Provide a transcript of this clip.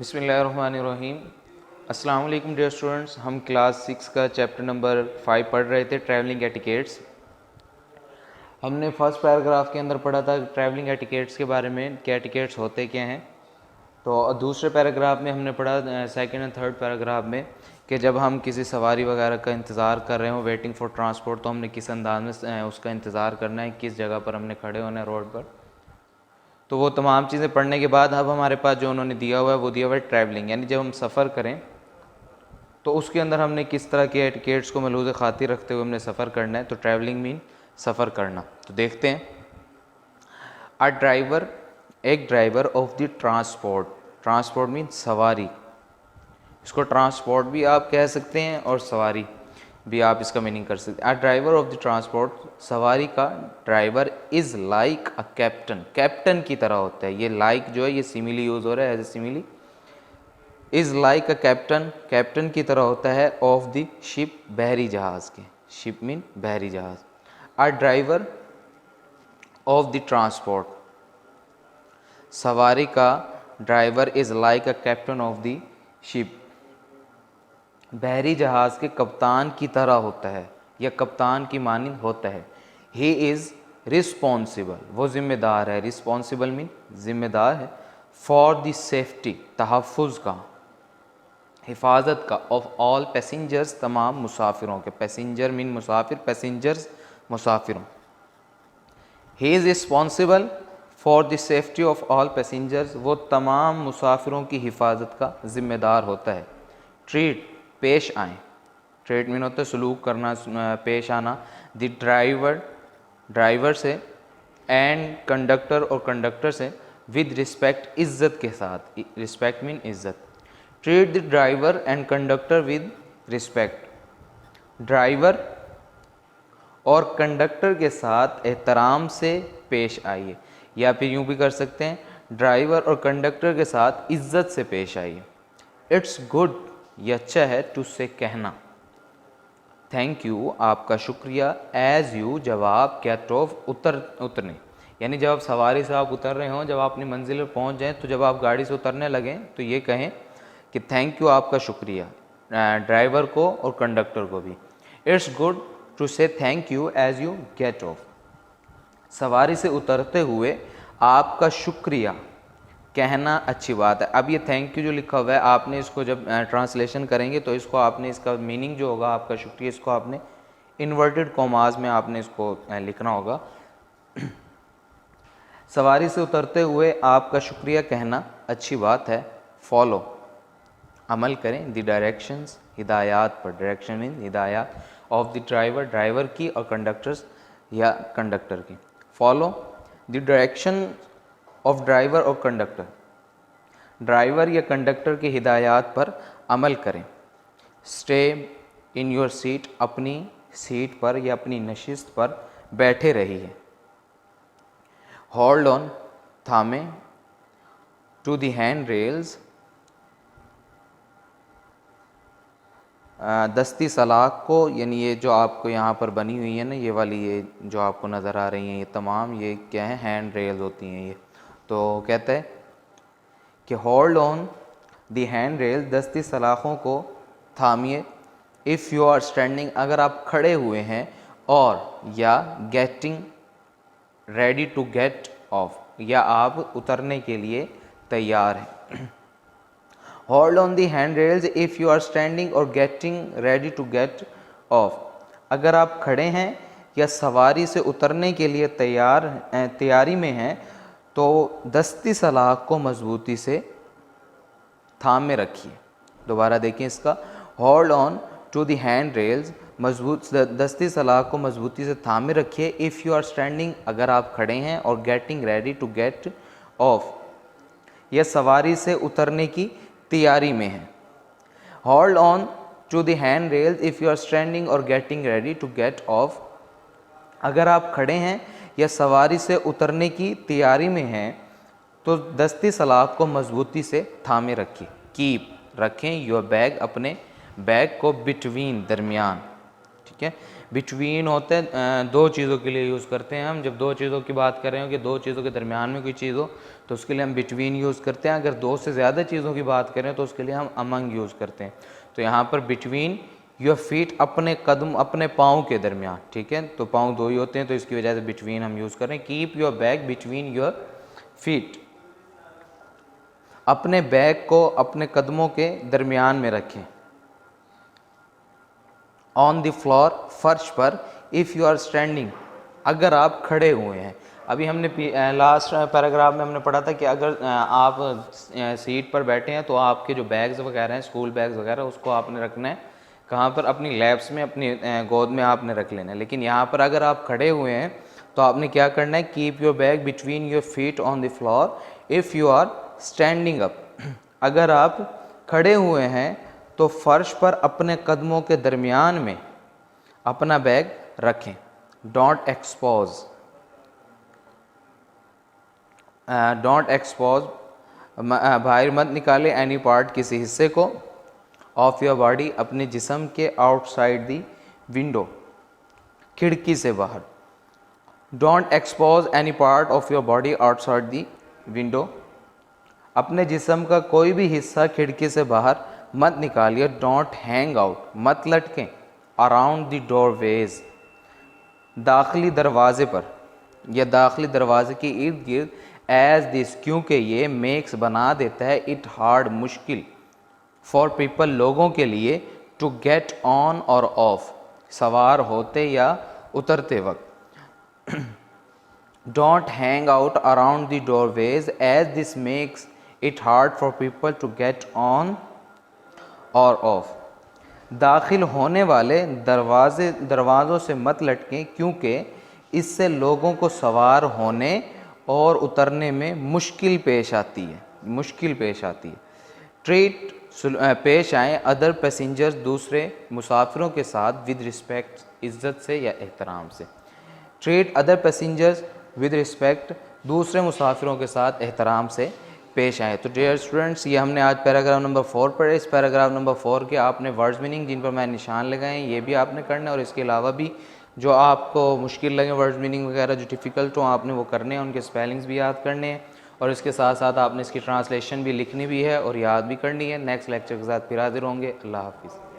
बिस्मिल्लाहिर्रहमानिर्रहीम। अस्सलाम वालेकुम डियर स्टूडेंट्स, हम क्लास 6 का चैप्टर नंबर 5 पढ़ रहे थे, ट्रैवलिंग एटिकेट्स। हमने फर्स्ट पैराग्राफ के अंदर पढ़ा था ट्रैवलिंग एटिकेट्स के बारे में, क्या एटिकेट्स होते क्या हैं। तो दूसरे पैराग्राफ में हमने पढ़ा सेकंड एंड थर्ड पैराग्राफ में कि जब हम किसी सवारी वगैरह का इंतज़ार कर रहे हो, वेटिंग फॉर ट्रांसपोर्ट, तो हमने किस अंदाज में उसका इंतज़ार करना है, किस जगह पर हमने खड़े होना है रोड पर। तो वो तमाम चीज़ें पढ़ने के बाद अब हमारे पास जो उन्होंने दिया हुआ है वो दिया हुआ है ट्रैवलिंग, यानी जब हम सफ़र करें तो उसके अंदर हमने किस तरह के एटिकेट्स को मलूज़ खातिर रखते हुए हमने सफ़र करना है। तो ट्रैवलिंग मीन सफ़र करना। तो देखते हैं, अ ड्राइवर, एक driver of the transport, transport mean सवारी, इसको ट्रांसपोर्ट भी आप कह सकते हैं और सवारी भी आप इसका मीनिंग कर सकते हैं। A driver of the transport, सवारी का driver, is like a captain, captain की तरह होता है। ये लाइक जो है ये सिमिली यूज़ हो रहा है, as a simile. Is like a captain, captain की तरह होता है, ऑफ द शिप, बहरी जहाज़ के, शिप मीन बहरी जहाज़। A driver of the transport, सवारी का driver, is like a captain of the ship, बहरी जहाज़ के कप्तान की तरह होता है या कप्तान की मानिंद होता है। ही इज़ रिस्पॉन्सिबल, वो ज़िम्मेदार है, रिस्पॉन्सिबल मीन ज़िम्मेदार है, फॉर द सेफ्टी, तहफ़्फ़ुज़ का, हिफाजत का, ऑफ ऑल पैसेंजर्स, तमाम मुसाफिरों के, पैसेंजर मीन मुसाफिर, पैसेंजर्स मुसाफिरों। He is responsible for the safety of all passengers, वो तमाम मुसाफिरों की हिफाजत का ज़िम्मेदार होता है। ट्रीट, पेश आएँ, ट्रीट मीन होता है सलूक करना, पेश आना। द ड्राइवर, ड्राइवर से, एंड कंडक्टर, और कंडक्टर से, विद रिस्पेक्ट, इज़्ज़त के साथ, रिस्पेक्ट मीन इज़्ज़त। Treat the driver and conductor with respect, driver और कंडक्टर के साथ एहतराम से पेश आइए, या फिर यूँ भी कर सकते हैं, ड्राइवर और कंडक्टर के साथ इज़्ज़त से पेश आइए। इट्स गुड, ये अच्छा है, टू से कहना, थैंक यू, आपका शुक्रिया, एज़ यू, जब आप, गेट ऑफ, उतरने, यानी जब आप सवारी से आप उतर रहे हों, जब आप अपनी मंजिल पर पहुंच जाएं, तो जब आप गाड़ी से उतरने लगें तो ये कहें कि थैंक यू, आपका शुक्रिया, ड्राइवर को और कंडक्टर को भी। इट्स गुड टू से thank you as you get of, सवारी से उतरते हुए आपका शुक्रिया कहना अच्छी बात है। अब ये थैंक यू जो लिखा हुआ है, आपने इसको जब ट्रांसलेशन करेंगे तो इसको आपने, इसका मीनिंग जो होगा आपका शुक्रिया, इसको आपने इन्वर्टेड कॉमास में आपने इसको लिखना होगा। सवारी से उतरते हुए आपका शुक्रिया कहना अच्छी बात है। फॉलो, अमल करें, द डायरेक्शंस, हिदायत पर, डायरेक्शन मीन हिदायत, ऑफ द ड्राइवर, ड्राइवर की, और कंडक्टर्स या कंडक्टर की। Follow the direction of driver और कंडक्टर, ड्राइवर या कंडक्टर की हिदायत पर अमल करें। स्टे इन योर सीट, अपनी सीट पर या अपनी नशिस्त पर बैठे रहिए। होल्ड ऑन, थामे, टू द हैंड रेल्स, दस्ती सलाख को, यानी ये जो आपको यहाँ पर बनी हुई है ना, ये वाली, ये जो आपको नज़र आ रही हैं, ये तमाम ये क्या है, हैंड रेल्स होती हैं ये। तो कहता है कि hold on the hand rail, दस्ती सलाखों को थामिए। इफ़ यू आर स्टैंडिंग, अगर आप खड़े हुए हैं, और या getting ready to get off, या आप उतरने के लिए तैयार हैं। Hold on the hand rails if you are standing or getting ready to get off, अगर आप खड़े हैं या सवारी से उतरने के लिए तैयारी में हैं, तो दस्ती सलाख को मजबूती से थाम में रखिए। दोबारा देखिए इसका, hold on to the hand rails, मजबूत, दस्ती सलाख को मजबूती से थाम में रखिए। इफ़ यू आर स्टैंडिंग, अगर आप खड़े हैं, और getting ready to get off, या सवारी से उतरने की तैयारी में हैं। Hold on to the hand rails if you are standing or getting ready to get off, अगर आप खड़े हैं या सवारी से उतरने की तैयारी में हैं, तो दस्ती सलाख को मजबूती से थामे रखिए। कीप, रखें, योर बैग, अपने बैग को, बिटवीन, दरमियान, ठीक है। बिटवीन होते हैं दो चीज़ों के लिए यूज़ करते हैं हम, जब दो चीज़ों की बात कर रहे हो कि दो चीज़ों के दरमियान में कोई चीज़ हो तो उसके लिए हम बिटवीन यूज़ करते हैं। अगर दो से ज़्यादा चीज़ों की बात करें तो उसके लिए हम अमंग यूज़ करते हैं। तो यहाँ पर बिटवीन योर फीट, अपने कदम, अपने पाँव के दरमियान, ठीक है। तो पाँव दो ही होते हैं तो इसकी वजह से बिटवीन हम यूज़ कर रहे हैं। Keep your bag between your feet, अपने बैग को अपने कदमों के दरमियान में रखें। ऑन द फ्लोर, फर्श पर। इफ़ यू आर स्टैंडिंग, अगर आप खड़े हुए हैं। अभी हमने लास्ट पैराग्राफ में हमने पढ़ा था कि अगर आप सीट पर बैठे हैं तो आपके जो बैग्स वगैरह हैं, स्कूल बैग्स वगैरह, उसको आपने रखना है कहाँ पर, अपनी लैप्स में, अपनी गोद में आपने रख लेना है। लेकिन यहाँ पर अगर आप खड़े हुए हैं तो आपने क्या करना है, keep your bag between your feet on the floor if you are standing up. अगर आप खड़े हुए हैं तो फर्श पर अपने कदमों के दरमियान में अपना बैग रखें। डोंट एक्सपोज, डोंट एक्सपोज, बाहर मत निकाले एनी पार्ट, किसी हिस्से को, ऑफ योर बॉडी, अपने जिस्म के, आउटसाइड दी विंडो, खिड़की से बाहर। Don't expose any part of your body outside the window, अपने जिस्म का कोई भी हिस्सा खिड़की से बाहर मत निकालिए। डोंट हैंग आउट, मत लटकें। अराउंड द डोरवेज, दाखिली दरवाजे पर या दाखिली दरवाजे के इर्द गिर्द। एज दिस, क्योंकि ये, मेक्स बना देता है, इट हार्ड, मुश्किल, फॉर पीपल, लोगों के लिए, टू गेट ऑन और ऑफ, सवार होते या उतरते वक्त। Don't hang out around the doorways as this makes it hard for people to get on और ऑफ। दाखिल होने वाले दरवाज़ों से मत लटकें क्योंकि इससे लोगों को सवार होने और उतरने में मुश्किल पेश आती है। ट्रीट, पेश आए, अदर पैसेंजर्स, दूसरे मुसाफिरों के साथ, विद रिस्पेक्ट, इज़्ज़त से या एहतराम से। Treat other passengers with respect, दूसरे मुसाफिरों के साथ एहतराम से पेश आए। तो डियर स्टूडेंट्स, ये हमने आज पैराग्राफ नंबर 4 पढ़े। इस पैराग्राफ नंबर 4 के आपने वर्ड्स मीनिंग जिन पर मैं निशान लगाए ये भी आपने करना है, और इसके अलावा भी जो आपको मुश्किल लगे वर्ड्स मीनिंग वगैरह, जो डिफ़िकल्ट हो, आपने वो करने हैं, उनके स्पेलिंग्स भी याद करने हैं, और इसके साथ साथ आपने इसकी ट्रांसलेशन भी लिखनी भी है और याद भी करनी है। नेक्स्ट लेक्चर के साथ फिर हाजिर होंगे। अल्लाह हाफिज़।